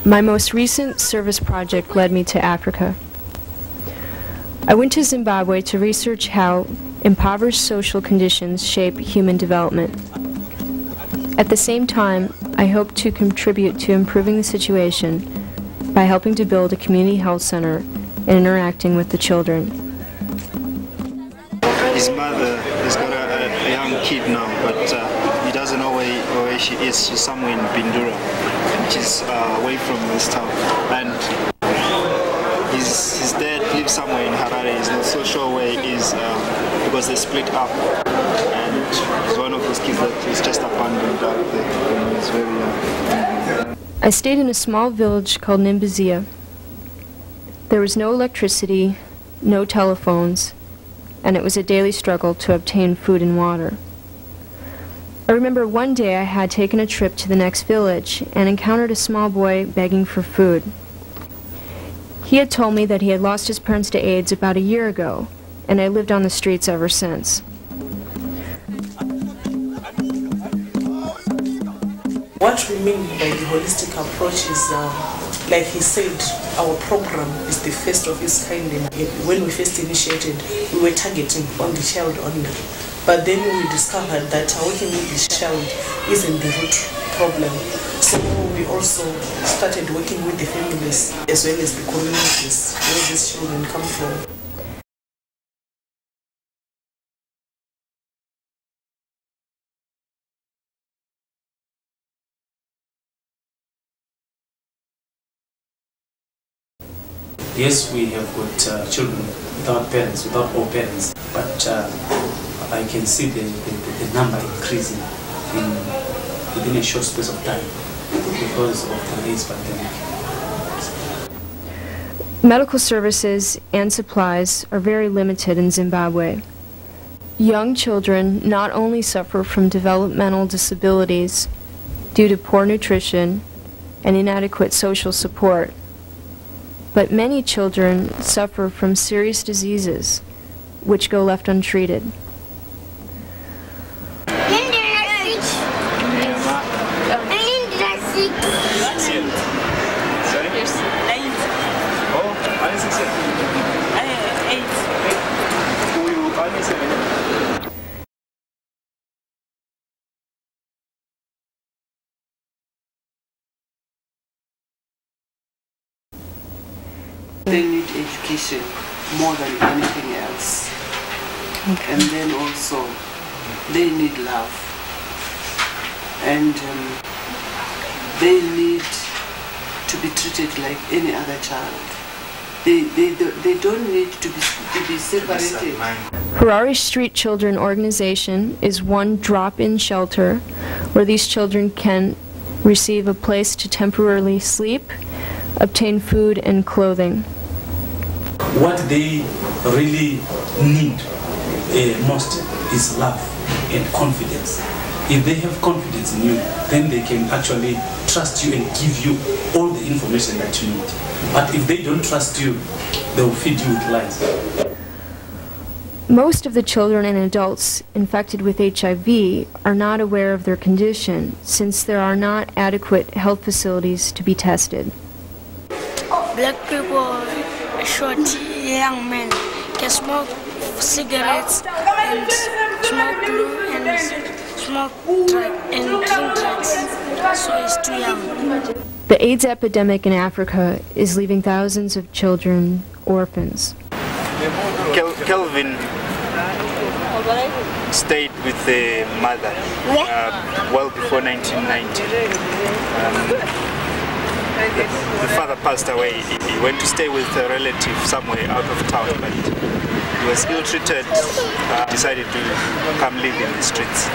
My most recent service project led me to Africa. I went to Zimbabwe to research how impoverished social conditions shape human development. At the same time, I hope to contribute to improving the situation by helping to build a community health center and interacting with the children. His mother has got a young kid now, but he doesn't know where she is. She's somewhere in Bindura, which is away from this town. And his dad lives somewhere in Harare. He's not so sure where he is because they split up. And he's one of those kids that is just abandoned out there when he's very young. I stayed in a small village called Nimbazia. There was no electricity, no telephones, and it was a daily struggle to obtain food and water. I remember one day I had taken a trip to the next village and encountered a small boy begging for food. He had told me that he had lost his parents to AIDS about a year ago, and I lived on the streets ever since. What we mean by the holistic approach is, like he said, our program is the first of its kind. When we first initiated, we were targeting on the child only. But then we discovered that working with the child isn't the root problem. So we also started working with the families as well as the communities where these children come from. Yes, we have got children without parents, without all parents, but I can see the number increasing within a short space of time because of the AIDS pandemic. Medical services and supplies are very limited in Zimbabwe. Young children not only suffer from developmental disabilities due to poor nutrition and inadequate social support, but many children suffer from serious diseases which go left untreated. They need education more than anything else. Okay. And then also they need love. And they need to be treated like any other child. They don't need to be separated. Harare Street Children Organization is one drop-in shelter where these children can receive a place to temporarily sleep, obtain food and clothing. What they really need most is love and confidence. If they have confidence in you, then they can actually trust you and give you all the information that you need. But if they don't trust you, they will feed you with lies. Most of the children and adults infected with HIV are not aware of their condition since there are not adequate health facilities to be tested. Black people, short young men can smoke cigarettes and smoke glue and smoke and drink drugs, so it's too young. The AIDS epidemic in Africa is leaving thousands of children orphans. Kelvin stayed with the mother well before 1990. The father passed away. He went to stay with a relative somewhere out of town, but he was ill-treated, decided to come live in the streets.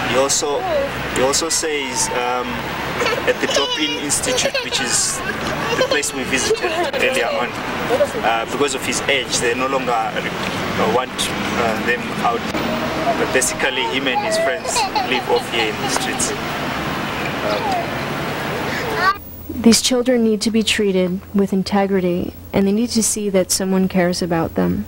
He also says at the Drop-In Institute, which is the place we visited earlier on, because of his age, they no longer want them out. But basically, him and his friends live off here in the streets. These children need to be treated with integrity, and they need to see that someone cares about them.